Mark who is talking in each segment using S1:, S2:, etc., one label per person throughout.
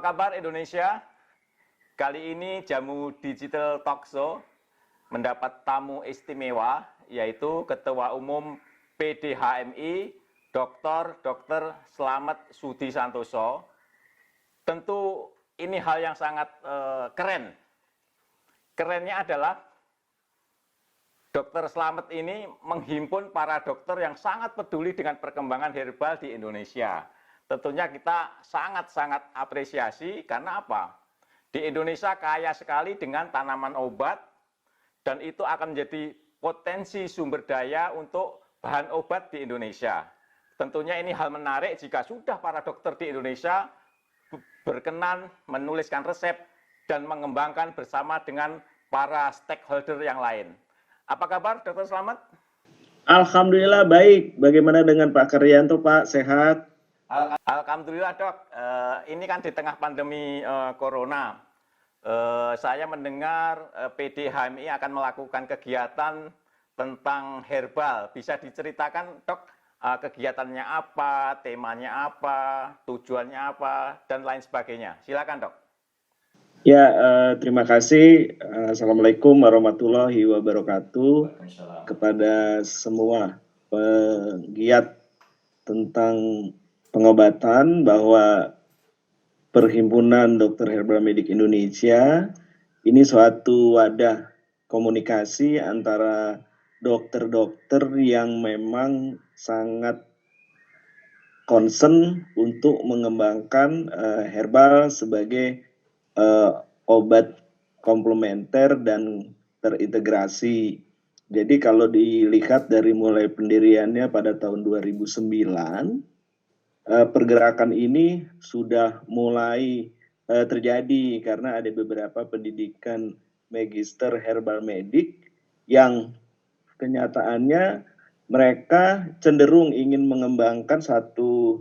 S1: kabar Indonesia? Kali ini Jamu Digital Talk Show mendapat tamu istimewa, yaitu Ketua Umum PDHMI, Dr. Slamet Sudi Santoso. Tentu ini hal yang sangat keren. Kerennya adalah Dr. Slamet ini menghimpun para dokter yang sangat peduli dengan perkembangan herbal di Indonesia. Tentunya kita sangat-sangat apresiasi karena apa? Di Indonesia kaya sekali dengan tanaman obat dan itu akan menjadi potensi sumber daya untuk bahan obat di Indonesia. Tentunya ini hal menarik jika sudah para dokter di Indonesia berkenan menuliskan resep dan mengembangkan bersama dengan para stakeholder yang lain. Apa kabar Dr. Slamet?
S2: Alhamdulillah baik. Bagaimana dengan Pak Karyanto, Pak? Sehat?
S1: Alhamdulillah dok, ini kan di tengah pandemi corona, saya mendengar PDHMI akan melakukan kegiatan tentang herbal. Bisa diceritakan dok, kegiatannya apa, temanya apa, tujuannya apa, dan lain sebagainya. Silakan dok.
S2: Ya, terima kasih. Assalamualaikum warahmatullahi wabarakatuh kepada semua penggiat tentang pengobatan, bahwa Perhimpunan Dokter Herbal Medik Indonesia ini suatu wadah komunikasi antara dokter-dokter yang memang sangat concern untuk mengembangkan herbal sebagai obat komplementer dan terintegrasi. Jadi kalau dilihat dari mulai pendiriannya pada tahun 2009, pergerakan ini sudah mulai terjadi karena ada beberapa pendidikan magister herbal medik yang kenyataannya mereka cenderung ingin mengembangkan satu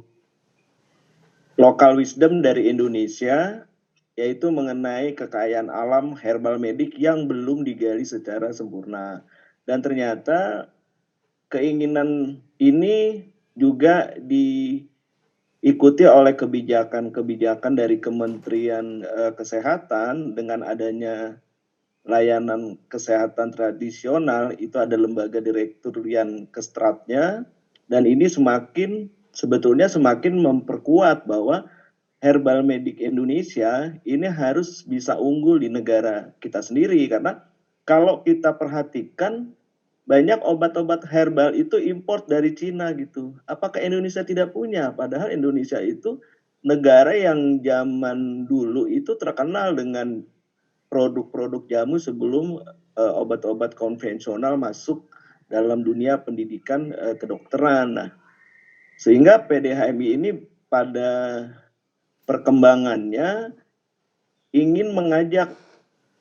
S2: local wisdom dari Indonesia, yaitu mengenai kekayaan alam herbal medik yang belum digali secara sempurna. Dan ternyata keinginan ini juga diikuti oleh kebijakan-kebijakan dari Kementerian Kesehatan dengan adanya layanan kesehatan tradisional. Itu ada lembaga direkturian Kestratnya, dan ini sebetulnya semakin memperkuat bahwa herbal medik Indonesia ini harus bisa unggul di negara kita sendiri. Karena kalau kita perhatikan, banyak obat-obat herbal itu import dari Cina gitu. Apakah Indonesia tidak punya? Padahal Indonesia itu negara yang zaman dulu itu terkenal dengan produk-produk jamu sebelum obat-obat konvensional masuk dalam dunia pendidikan kedokteran. Nah, sehingga PDHMI ini pada perkembangannya ingin mengajak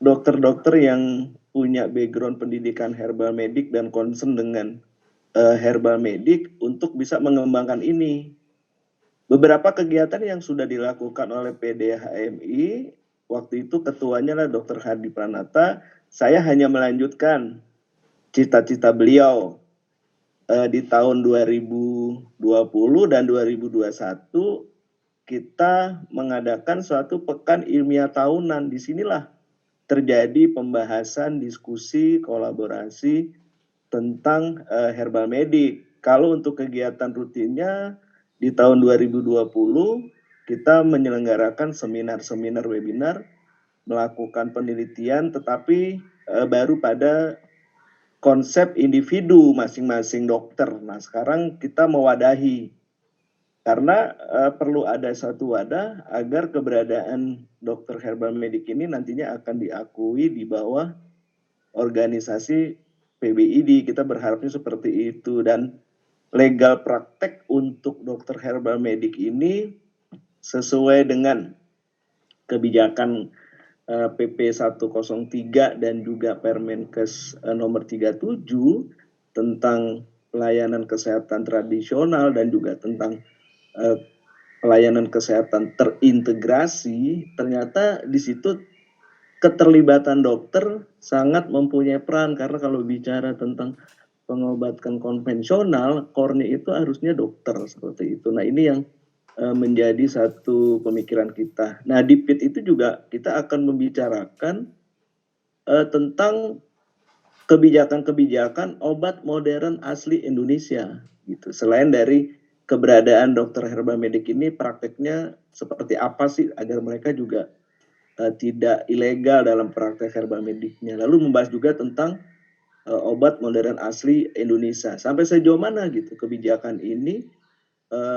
S2: dokter-dokter yang punya background pendidikan herbal medik dan concern dengan herbal medik untuk bisa mengembangkan ini. Beberapa kegiatan yang sudah dilakukan oleh PDHMI, waktu itu ketuanya lah Dr. Hadi Pranata. Saya hanya melanjutkan cita-cita beliau di tahun 2020 dan 2021 kita mengadakan suatu pekan ilmiah tahunan. Disinilah terjadi pembahasan, diskusi, kolaborasi tentang herbal medik. Kalau untuk kegiatan rutinnya di tahun 2020 kita menyelenggarakan seminar-seminar webinar, melakukan penelitian, tetapi baru pada konsep individu masing-masing dokter. Nah, sekarang kita mewadahi, karena perlu ada satu wadah agar keberadaan dokter herbal medik ini nantinya akan diakui di bawah organisasi PBID. Kita berharapnya seperti itu. Dan legal praktek untuk dokter herbal medik ini sesuai dengan kebijakan PP 103 dan juga Permenkes nomor 37 tentang pelayanan kesehatan tradisional dan juga tentang pelayanan kesehatan terintegrasi. Ternyata di situ keterlibatan dokter sangat mempunyai peran, karena kalau bicara tentang pengobatan konvensional, core-nya itu harusnya dokter seperti itu. Nah, ini yang menjadi satu pemikiran kita. Nah, di PIT itu juga kita akan membicarakan tentang kebijakan-kebijakan obat modern asli Indonesia gitu. Selain dari keberadaan dokter herbal medik ini, prakteknya seperti apa sih agar mereka juga tidak ilegal dalam praktek herbal mediknya. Lalu membahas juga tentang obat modern asli Indonesia. Sampai sejauh mana gitu kebijakan ini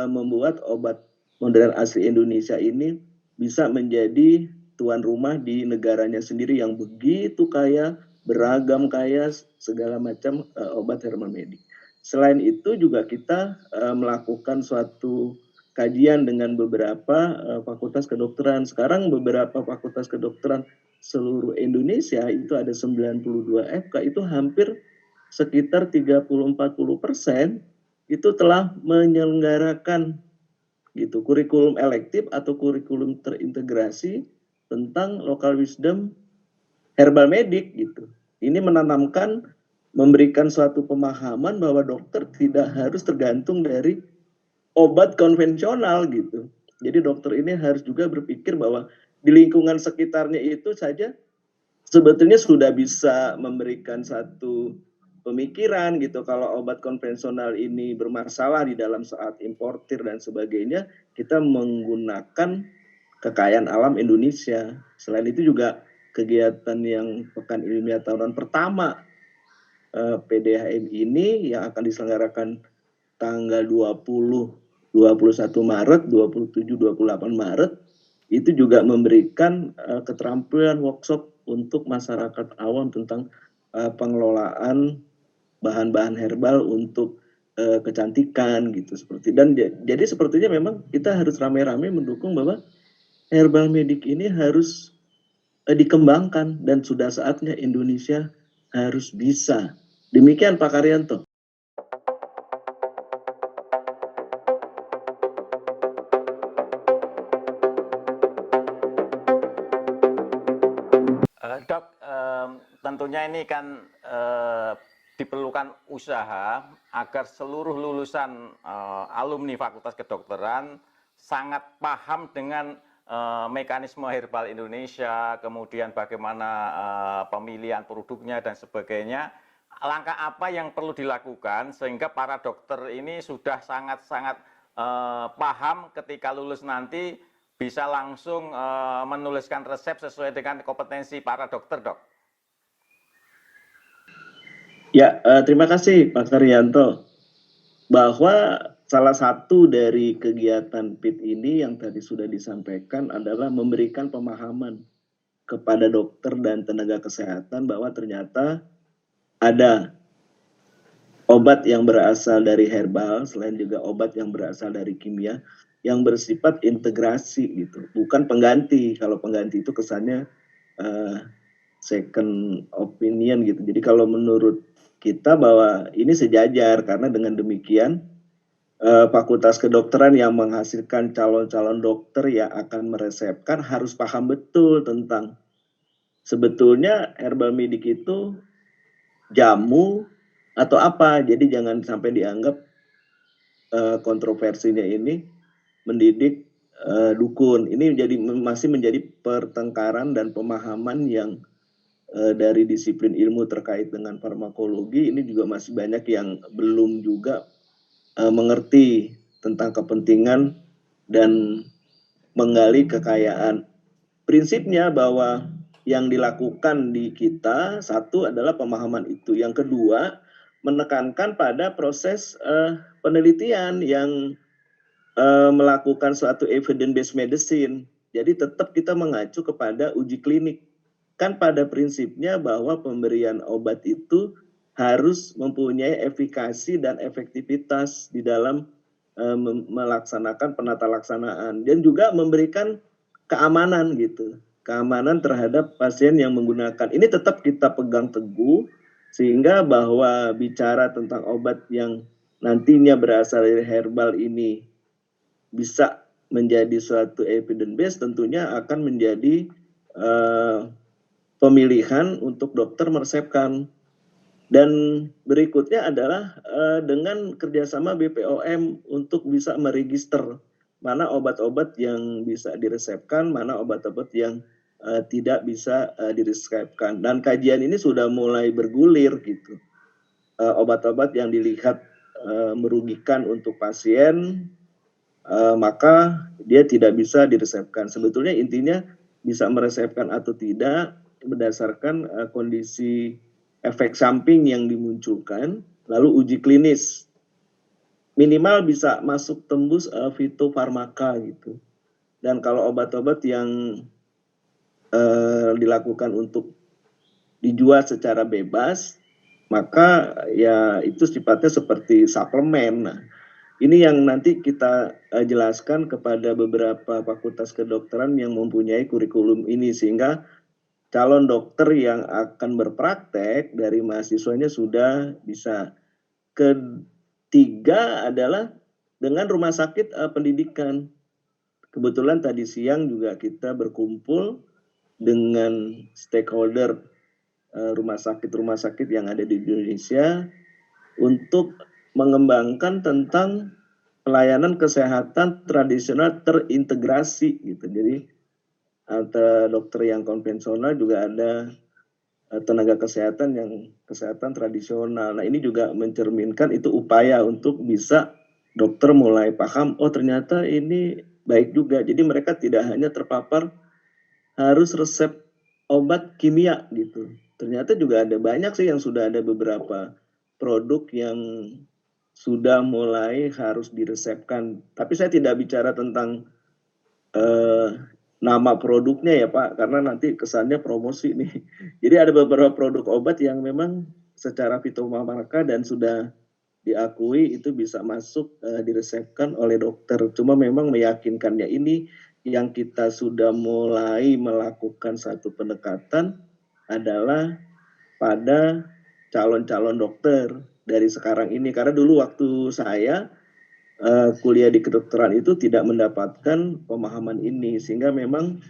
S2: membuat obat modern asli Indonesia ini bisa menjadi tuan rumah di negaranya sendiri yang begitu kaya, beragam kaya, segala macam obat herbal medik. Selain itu juga kita melakukan suatu kajian dengan beberapa fakultas kedokteran. Sekarang beberapa fakultas kedokteran seluruh Indonesia itu ada 92 FK, itu hampir sekitar 30-40% itu telah menyelenggarakan gitu kurikulum elektif atau kurikulum terintegrasi tentang local wisdom herbal medik gitu. Ini menanamkan, memberikan suatu pemahaman bahwa dokter tidak harus tergantung dari obat konvensional gitu. Jadi dokter ini harus juga berpikir bahwa di lingkungan sekitarnya itu saja sebetulnya sudah bisa memberikan satu pemikiran gitu. Kalau obat konvensional ini bermasalah di dalam saat importir dan sebagainya, kita menggunakan kekayaan alam Indonesia. Selain itu juga kegiatan yang Pekan Ilmiah Tahunan pertama PDHM ini yang akan diselenggarakan tanggal 20, 21 Maret, 27, 28 Maret, itu juga memberikan keterampilan workshop untuk masyarakat awam tentang pengelolaan bahan-bahan herbal untuk kecantikan gitu seperti. Dan jadi sepertinya memang kita harus rame-rame mendukung bahwa herbal medik ini harus dikembangkan dan sudah saatnya Indonesia harus bisa. Demikian Pak Karyanto.
S1: Dok, tentunya ini kan diperlukan usaha agar seluruh lulusan alumni Fakultas Kedokteran sangat paham dengan mekanisme herbal Indonesia, kemudian bagaimana pemilihan produknya dan sebagainya. Langkah apa yang perlu dilakukan sehingga para dokter ini sudah sangat-sangat paham ketika lulus nanti bisa langsung menuliskan resep sesuai dengan kompetensi para dokter, Dok?
S2: Ya, terima kasih Pak Karyanto. Bahwa salah satu dari kegiatan PIT ini yang tadi sudah disampaikan adalah memberikan pemahaman kepada dokter dan tenaga kesehatan bahwa ternyata ada obat yang berasal dari herbal, selain juga obat yang berasal dari kimia, yang bersifat integrasi gitu, bukan pengganti. Kalau pengganti itu kesannya second opinion gitu. Jadi kalau menurut kita bahwa ini sejajar, karena dengan demikian fakultas kedokteran yang menghasilkan calon-calon dokter yang akan meresepkan harus paham betul tentang sebetulnya herbal medik itu jamu atau apa. Jadi jangan sampai dianggap kontroversinya ini mendidik dukun. Ini masih menjadi pertengkaran dan pemahaman yang dari disiplin ilmu terkait dengan farmakologi ini juga masih banyak yang belum juga mengerti tentang kepentingan dan menggali kekayaan. Prinsipnya bahwa yang dilakukan di kita, satu adalah pemahaman itu. Yang kedua, menekankan pada proses penelitian yang melakukan suatu evidence-based medicine. Jadi tetap kita mengacu kepada uji klinik. Kan pada prinsipnya bahwa pemberian obat itu harus mempunyai efikasi dan efektivitas di dalam melaksanakan penata laksanaan dan juga memberikan keamanan gitu, keamanan terhadap pasien yang menggunakan. Ini tetap kita pegang teguh sehingga bahwa bicara tentang obat yang nantinya berasal dari herbal ini bisa menjadi suatu evidence based, tentunya akan menjadi pemilihan untuk dokter meresepkan. Dan berikutnya adalah dengan kerjasama BPOM untuk bisa meregister mana obat-obat yang bisa diresepkan, mana obat-obat yang tidak bisa diresepkan. Dan kajian ini sudah mulai bergulir gitu. Obat-obat yang dilihat merugikan untuk pasien, maka dia tidak bisa diresepkan. Sebetulnya intinya bisa meresepkan atau tidak berdasarkan kondisi efek samping yang dimunculkan, lalu uji klinis. Minimal bisa masuk tembus fitofarmaka gitu. Dan kalau obat-obat yang dilakukan untuk dijual secara bebas, maka ya itu sifatnya seperti suplemen. Nah, ini yang nanti kita jelaskan kepada beberapa fakultas kedokteran yang mempunyai kurikulum ini, sehingga calon dokter yang akan berpraktek dari mahasiswanya sudah bisa. Ketiga adalah dengan rumah sakit pendidikan. Kebetulan tadi siang juga kita berkumpul dengan stakeholder rumah sakit yang ada di Indonesia untuk mengembangkan tentang pelayanan kesehatan tradisional terintegrasi gitu. Jadi ada dokter yang konvensional, juga ada tenaga kesehatan yang kesehatan tradisional. Nah, ini juga mencerminkan itu upaya untuk bisa dokter mulai paham, oh ternyata ini baik juga. Jadi mereka tidak hanya terpapar harus resep obat kimia gitu. Ternyata juga ada banyak sih yang sudah ada beberapa produk yang sudah mulai harus diresepkan. Tapi saya tidak bicara tentang nama produknya ya Pak, karena nanti kesannya promosi nih. Jadi ada beberapa produk obat yang memang secara fitofarmaka dan sudah diakui itu bisa masuk diresepkan oleh dokter. Cuma memang meyakinkannya ini yang kita sudah mulai melakukan satu pendekatan adalah pada calon-calon dokter dari sekarang ini. Karena dulu waktu saya kuliah di kedokteran itu tidak mendapatkan pemahaman ini, sehingga memang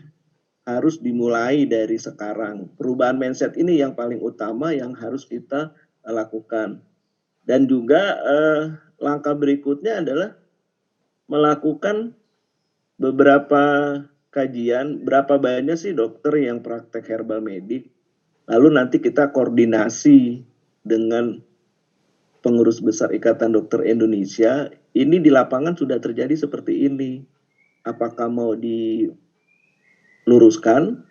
S2: harus dimulai dari sekarang. Perubahan mindset ini yang paling utama yang harus kita lakukan. Dan juga langkah berikutnya adalah melakukan beberapa kajian, berapa banyak sih dokter yang praktek herbal medik, lalu nanti kita koordinasi dengan pengurus besar Ikatan Dokter Indonesia, ini di lapangan sudah terjadi seperti ini. Apakah mau diluruskan,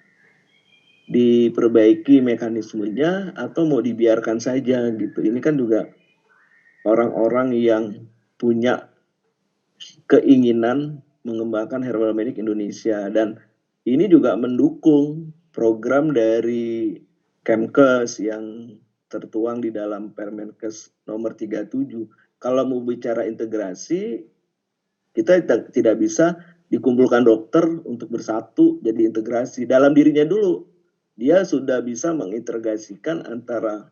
S2: diperbaiki mekanismenya, atau mau dibiarkan saja gitu. Ini kan juga orang-orang yang punya keinginan mengembangkan herbal medik Indonesia, dan ini juga mendukung program dari Kemkes yang tertuang di dalam Permenkes nomor 37. Kalau mau bicara integrasi, kita tidak bisa dikumpulkan dokter untuk bersatu jadi integrasi. Dalam dirinya dulu, dia sudah bisa mengintegrasikan antara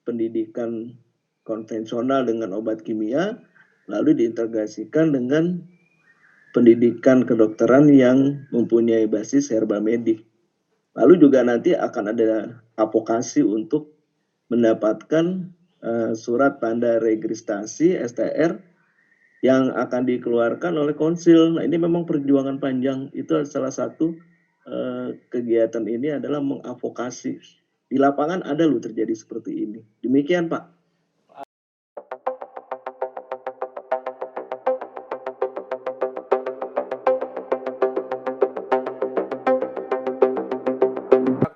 S2: pendidikan konvensional dengan obat kimia, lalu diintegrasikan dengan pendidikan kedokteran yang mempunyai basis herbal medik. Lalu juga nanti akan ada advokasi untuk mendapatkan surat tanda registrasi STR yang akan dikeluarkan oleh konsil. Nah, ini memang perjuangan panjang. Itu salah satu kegiatan ini adalah mengadvokasi. Di lapangan ada loh terjadi seperti ini. Demikian Pak.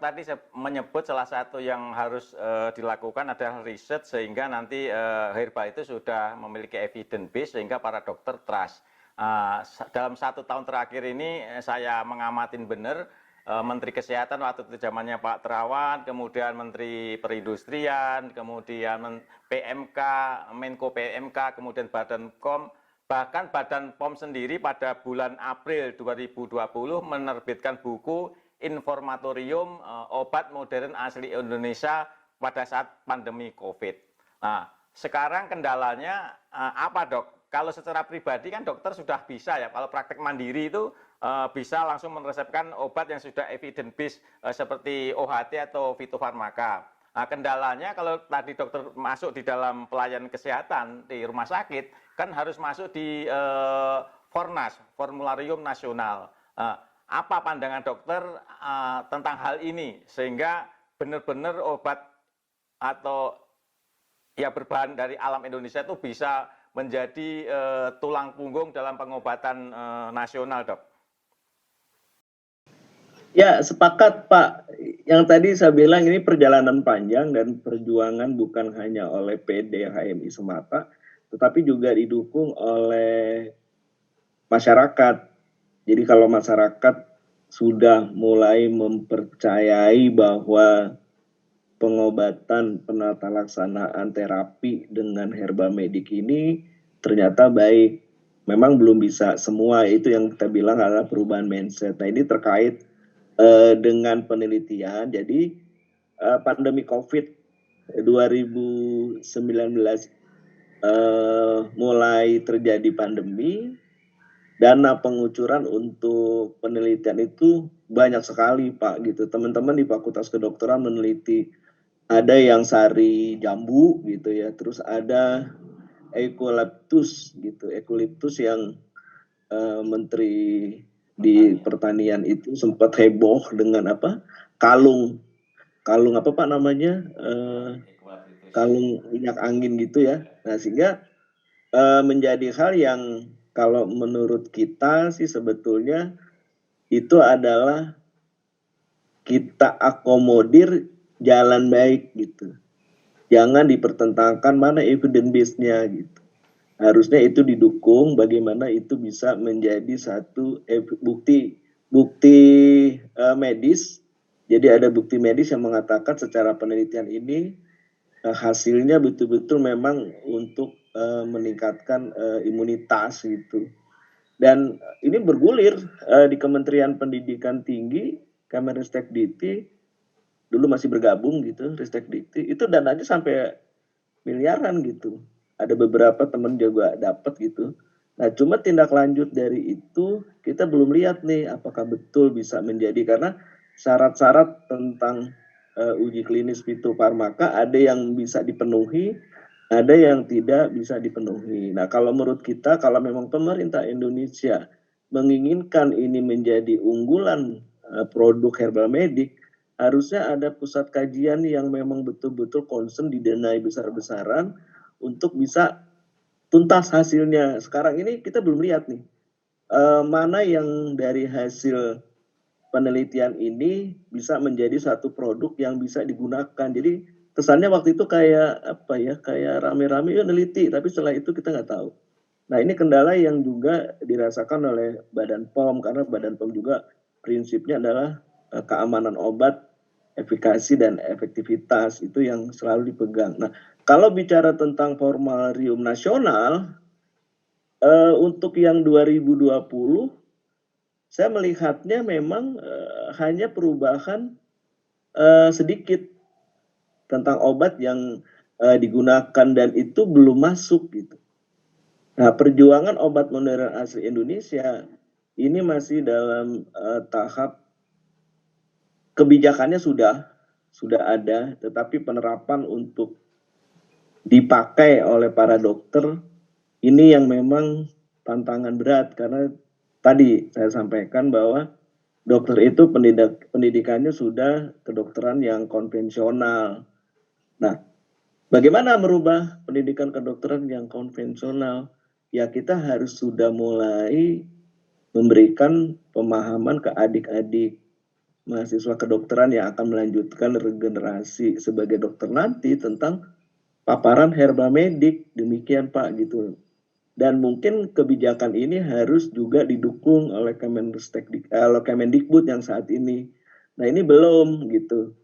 S1: Tadi saya menyebut salah satu yang harus dilakukan adalah riset, sehingga nanti herbal itu sudah memiliki evidence base sehingga para dokter trust. Dalam 1 tahun terakhir ini saya ngamatin benar Menteri Kesehatan waktu itu zamannya Pak Terawan, kemudian Menteri Perindustrian, kemudian PMK, Menko PMK, kemudian Badan POM, bahkan Badan POM sendiri pada bulan April 2020 menerbitkan buku Informatorium Obat Modern Asli Indonesia pada saat pandemi COVID. Nah, sekarang kendalanya apa dok? Kalau secara pribadi kan dokter sudah bisa ya, kalau praktek mandiri itu bisa langsung meresepkan obat yang sudah evidence based seperti OHT atau fitofarmaka. Nah, kendalanya kalau tadi dokter masuk di dalam pelayanan kesehatan di rumah sakit, kan harus masuk di Fornas, Formularium Nasional. Apa pandangan dokter tentang hal ini sehingga benar-benar obat atau ya berbahan dari alam Indonesia itu bisa menjadi tulang punggung dalam pengobatan nasional, Dok?
S2: Ya, sepakat Pak. Yang tadi saya bilang ini perjalanan panjang dan perjuangan bukan hanya oleh PD HMI semata, tetapi juga didukung oleh masyarakat. Jadi kalau masyarakat sudah mulai mempercayai bahwa pengobatan penata laksanaan terapi dengan herba medik ini ternyata baik. Memang belum bisa semua, itu yang kita bilang adalah perubahan mindset. Nah ini terkait dengan penelitian. Jadi pandemi COVID 2019 mulai terjadi pandemi, dana pengucuran untuk penelitian itu banyak sekali Pak gitu. Teman-teman di Fakultas Kedokteran meneliti ada yang sari jambu gitu ya, terus ada eucalyptus gitu, eucalyptus yang Menteri di Pertanian itu sempat heboh dengan apa kalung apa Pak namanya kalung minyak angin gitu ya. Nah sehingga menjadi hal yang kalau menurut kita sih sebetulnya itu adalah kita akomodir jalan baik gitu. Jangan dipertentangkan mana evidence base-nya gitu. Harusnya itu didukung bagaimana itu bisa menjadi satu bukti medis. Jadi ada bukti medis yang mengatakan secara penelitian ini hasilnya betul-betul memang untuk meningkatkan imunitas gitu. Dan ini bergulir di Kementerian Pendidikan Tinggi, Kemenristek-Dikti, dulu masih bergabung gitu, Ristek-Dikti, itu dananya sampai miliaran gitu. Ada beberapa teman juga dapat gitu. Nah, cuma tindak lanjut dari itu kita belum lihat nih apakah betul bisa menjadi, karena syarat-syarat tentang uji klinis fitofarmaka ada yang bisa dipenuhi, ada yang tidak bisa dipenuhi. Nah, kalau menurut kita, kalau memang pemerintah Indonesia menginginkan ini menjadi unggulan produk herbal medik, harusnya ada pusat kajian yang memang betul-betul concern didanai besar-besaran untuk bisa tuntas hasilnya. Sekarang ini kita belum lihat nih mana yang dari hasil penelitian ini bisa menjadi satu produk yang bisa digunakan. Jadi kesannya waktu itu kayak apa ya, kayak rame-rame ya neliti, tapi setelah itu kita nggak tahu. Nah ini kendala yang juga dirasakan oleh Badan POM, karena Badan POM juga prinsipnya adalah keamanan obat, efikasi dan efektivitas itu yang selalu dipegang. Nah kalau bicara tentang formularium nasional, untuk yang 2020 saya melihatnya memang hanya perubahan sedikit tentang obat yang digunakan dan itu belum masuk gitu. Nah, perjuangan obat modern asli Indonesia ini masih dalam tahap kebijakannya sudah ada, tetapi penerapan untuk dipakai oleh para dokter ini yang memang tantangan berat, karena tadi saya sampaikan bahwa dokter itu pendidikannya sudah kedokteran yang konvensional. Nah, bagaimana merubah pendidikan kedokteran yang konvensional? Ya kita harus sudah mulai memberikan pemahaman ke adik-adik mahasiswa kedokteran yang akan melanjutkan regenerasi sebagai dokter nanti tentang paparan herba medik. Demikian Pak gitu. Dan mungkin kebijakan ini harus juga didukung oleh Kemendikbud yang saat ini. Nah ini belum gitu.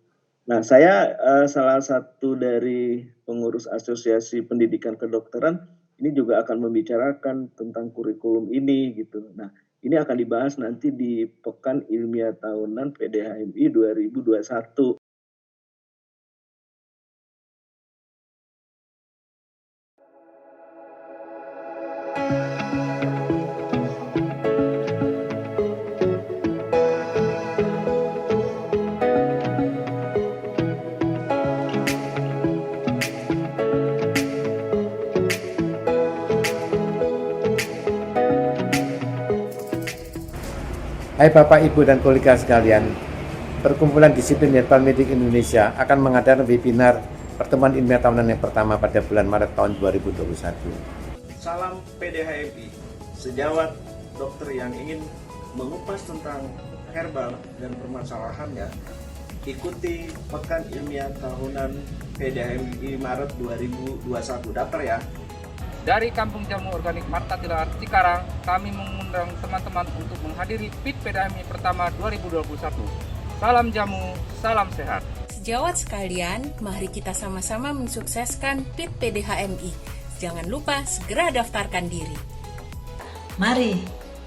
S2: Nah saya salah satu dari pengurus Asosiasi Pendidikan Kedokteran ini juga akan membicarakan tentang kurikulum ini gitu. Nah ini akan dibahas nanti di Pekan Ilmiah Tahunan PDHMI 2021.
S3: Hai Bapak, Ibu, dan kolega sekalian, Perkumpulan Disiplin Herbal Medik Indonesia akan mengadakan webinar pertemuan ilmiah tahunan yang pertama pada bulan Maret tahun 2021.
S2: Salam PDHMI, sejawat dokter yang ingin mengupas tentang herbal dan permasalahannya, ikuti Pekan Ilmiah Tahunan PDHMI Maret 2021. Daftar ya.
S4: Dari Kampung Jamu Organik Marta Tilaar Cikarang, kami mengundang teman-teman untuk menghadiri PIT PDHMI pertama 2021. Salam jamu, salam sehat.
S5: Sejawat sekalian, mari kita sama-sama mensukseskan PIT PDHMI. Jangan lupa segera daftarkan diri.
S6: Mari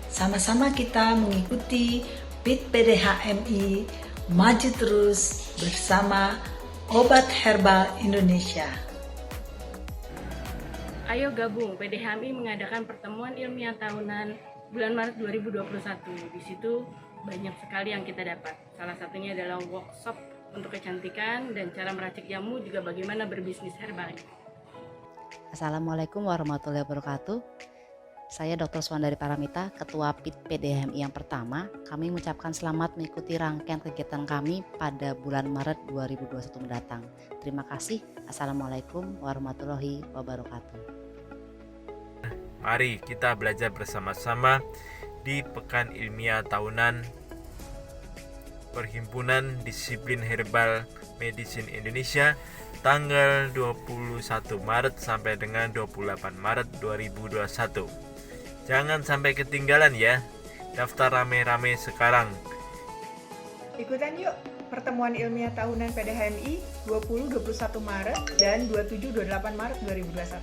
S6: sama-sama kita mengikuti PIT PDHMI, maju terus bersama Obat Herbal Indonesia.
S7: Ayo gabung, PDHMI mengadakan pertemuan ilmiah tahunan bulan Maret 2021. Di situ banyak sekali yang kita dapat. Salah satunya adalah workshop untuk kecantikan dan cara meracik jamu, juga bagaimana berbisnis herbal.
S8: Assalamualaikum warahmatullahi wabarakatuh. Saya Dr. Suwandari Paramita, Ketua PIT PDHMI yang pertama. Kami mengucapkan selamat mengikuti rangkaian kegiatan kami pada bulan Maret 2021 mendatang. Terima kasih. Assalamualaikum warahmatullahi wabarakatuh.
S9: Mari kita belajar bersama-sama di Pekan Ilmiah Tahunan Perhimpunan Disiplin Herbal Medicine Indonesia tanggal 21 Maret sampai dengan 28 Maret 2021. Jangan sampai ketinggalan ya. Daftar rame-rame sekarang.
S10: Ikutan yuk pertemuan ilmiah tahunan PDHMI 20-21 Maret dan 27-28 Maret 2021.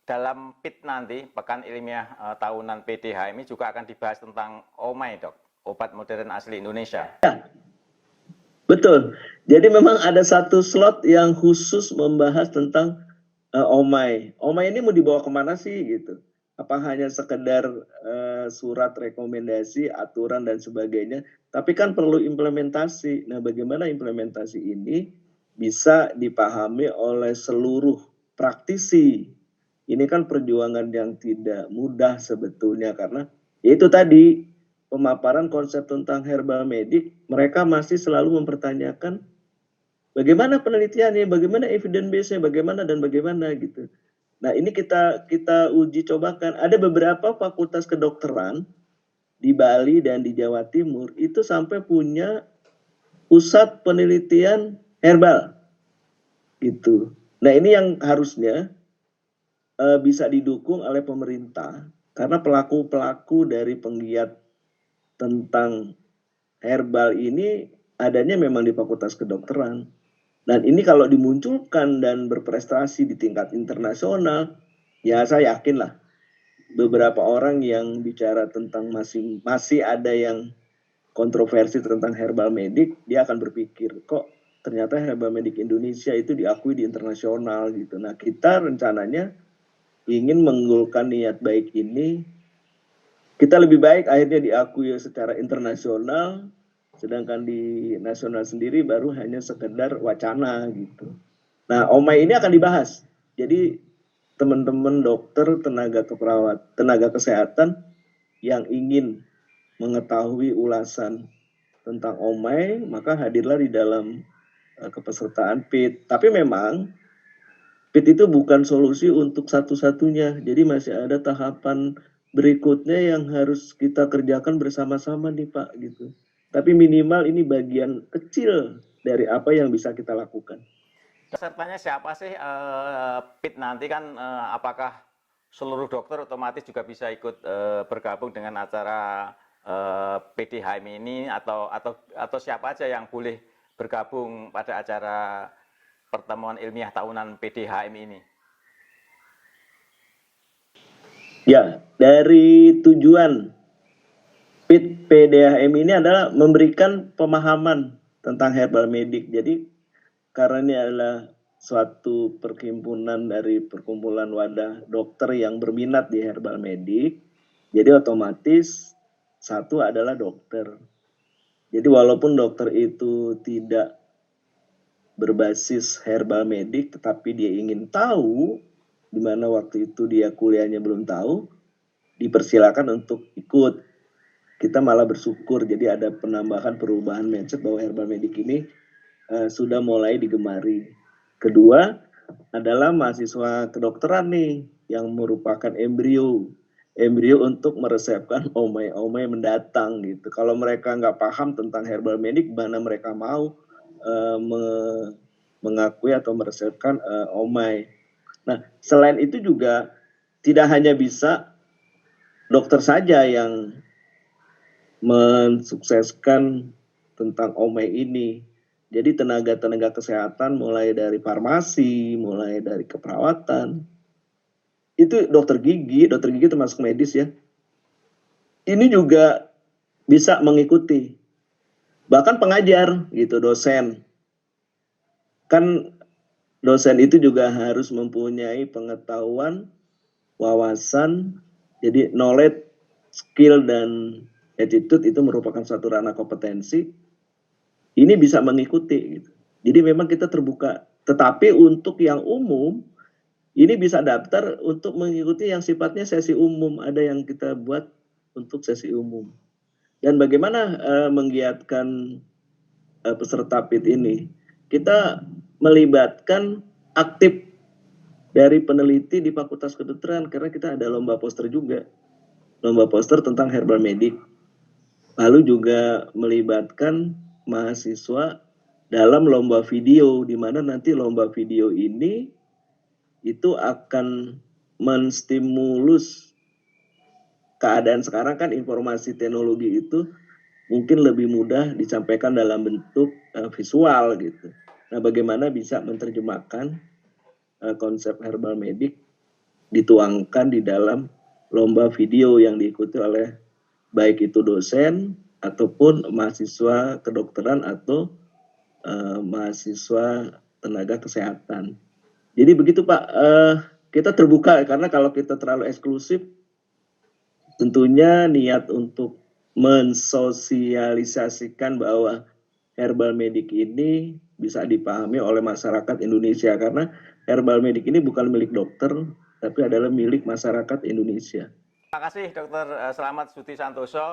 S1: Dalam PIT nanti, Pekan Ilmiah Tahunan PDHMI juga akan dibahas tentang OMAI, Dok, obat modern asli Indonesia.
S2: Ya, betul. Jadi memang ada satu slot yang khusus membahas tentang OMAI. OMAI ini mau dibawa kemana sih gitu? Apa hanya sekedar surat rekomendasi, aturan dan sebagainya? Tapi kan perlu implementasi. Nah, bagaimana implementasi ini bisa dipahami oleh seluruh praktisi? Ini kan perjuangan yang tidak mudah sebetulnya, karena itu tadi pemaparan konsep tentang herbal medik, mereka masih selalu mempertanyakan bagaimana penelitiannya, bagaimana evidence base-nya, bagaimana gitu. Nah, ini kita uji cobakan. Ada beberapa fakultas kedokteran di Bali dan di Jawa Timur itu sampai punya pusat penelitian herbal gitu. Nah, ini yang harusnya bisa didukung oleh pemerintah, karena pelaku-pelaku dari penggiat tentang herbal ini adanya memang di fakultas kedokteran. Dan ini kalau dimunculkan dan berprestasi di tingkat internasional, ya saya yakin lah beberapa orang yang bicara tentang masih ada yang kontroversi tentang herbal medik, dia akan berpikir kok ternyata herbal medik Indonesia itu diakui di internasional gitu. Nah, kita rencananya ingin menggolkan niat baik ini, kita lebih baik akhirnya diakui secara internasional, sedangkan di nasional sendiri baru hanya sekedar wacana gitu. Nah, OMAI ini akan dibahas. Jadi teman-teman dokter, tenaga kesehatan yang ingin mengetahui ulasan tentang OMAI, maka hadirlah di dalam kepesertaan PIT. Tapi memang PIT itu bukan solusi untuk satu-satunya. Jadi masih ada tahapan berikutnya yang harus kita kerjakan bersama-sama nih Pak gitu. Tapi minimal ini bagian kecil dari apa yang bisa kita lakukan.
S1: Pesertanya siapa sih PIT nanti kan, apakah seluruh dokter otomatis juga bisa ikut bergabung dengan acara PDHMI ini, atau siapa aja yang boleh bergabung pada acara pertemuan ilmiah tahunan PDHMI ini?
S2: Ya, dari tujuan PIT PDHMI ini adalah memberikan pemahaman tentang herbal medik. Jadi karena ini adalah suatu perhimpunan dari perkumpulan wadah dokter yang berminat di herbal medik. Jadi otomatis satu adalah dokter. Jadi walaupun dokter itu tidak berbasis herbal medik, tetapi dia ingin tahu, di mana waktu itu dia kuliahnya belum tahu, dipersilakan untuk ikut. Kita malah bersyukur, jadi ada penambahan perubahan mindset bahwa herbal medik ini sudah mulai digemari. Kedua adalah mahasiswa kedokteran nih, yang merupakan embrio untuk meresepkan omai-omai mendatang gitu. Kalau mereka nggak paham tentang herbal medik, mana mereka mau mengakui atau meresepkan omai. Nah, selain itu juga tidak hanya bisa dokter saja yang mensukseskan tentang omai ini. Jadi tenaga-tenaga kesehatan mulai dari farmasi, mulai dari keperawatan, itu dokter gigi termasuk medis ya. Ini juga bisa mengikuti. Bahkan pengajar gitu, dosen. Kan dosen itu juga harus mempunyai pengetahuan, wawasan, jadi knowledge, skill, dan attitude itu merupakan suatu ranah kompetensi. Ini bisa mengikuti gitu. Jadi memang kita terbuka. Tetapi untuk yang umum, ini bisa daftar untuk mengikuti yang sifatnya sesi umum. Ada yang kita buat untuk sesi umum. Dan bagaimana menggiatkan peserta PIT ini? Kita melibatkan aktif dari peneliti di Fakultas Kedokteran, karena kita ada lomba poster juga. Lomba poster tentang herbal medik. Lalu juga melibatkan mahasiswa dalam lomba video, di mana nanti lomba video ini itu akan menstimulus. Keadaan sekarang kan informasi teknologi itu mungkin lebih mudah disampaikan dalam bentuk visual gitu. Nah, bagaimana bisa menerjemahkan konsep herbal medik dituangkan di dalam lomba video yang diikuti oleh baik itu dosen ataupun mahasiswa kedokteran atau mahasiswa tenaga kesehatan. Jadi begitu Pak, kita terbuka karena kalau kita terlalu eksklusif, tentunya niat untuk mensosialisasikan bahwa herbal medik ini bisa dipahami oleh masyarakat Indonesia, karena herbal medik ini bukan milik dokter, tapi adalah milik masyarakat Indonesia.
S1: Terima kasih Dr. Slamet Sudi Santoso,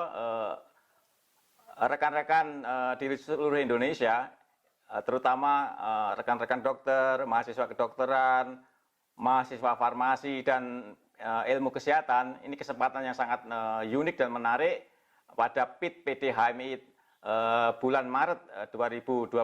S1: rekan-rekan di seluruh Indonesia, terutama rekan-rekan dokter, mahasiswa kedokteran, mahasiswa farmasi, dan ilmu kesehatan. Ini kesempatan yang sangat unik dan menarik pada PIT PDHMI bulan Maret 2021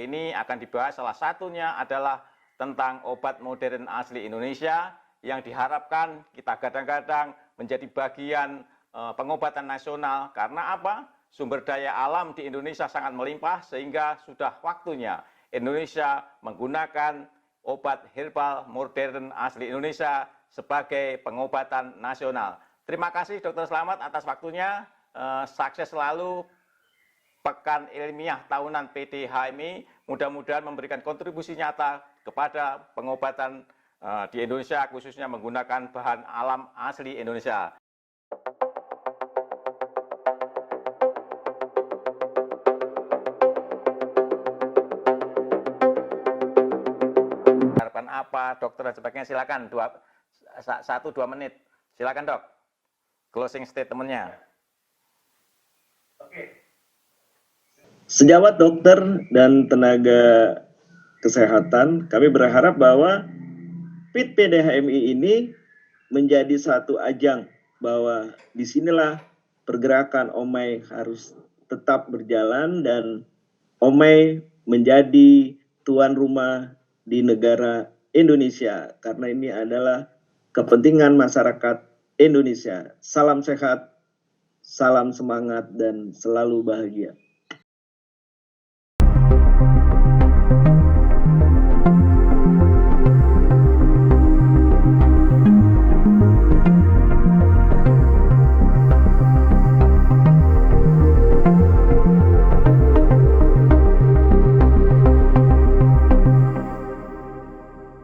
S1: ini akan dibahas. Salah satunya adalah tentang obat modern asli Indonesia yang diharapkan kita gadang-gadang menjadi bagian pengobatan nasional. Karena apa? Sumber daya alam di Indonesia sangat melimpah, sehingga sudah waktunya Indonesia menggunakan obat herbal modern asli Indonesia sebagai pengobatan nasional. Terima kasih Dr. Slamet atas waktunya. Sukses selalu Pekan Ilmiah Tahunan PDHMI. Mudah-mudahan memberikan kontribusi nyata kepada pengobatan di Indonesia, khususnya menggunakan bahan alam asli Indonesia. Harapan apa, dokter dan sebagainya, silakan 1-2 menit. Silakan Dok, closing statement-nya.
S2: Sejawat dokter dan tenaga kesehatan, kami berharap bahwa PIT PDHMI ini menjadi satu ajang bahwa disinilah pergerakan omai harus tetap berjalan dan omai menjadi tuan rumah di negara Indonesia, karena ini adalah kepentingan masyarakat Indonesia. Salam sehat, salam semangat, dan selalu bahagia.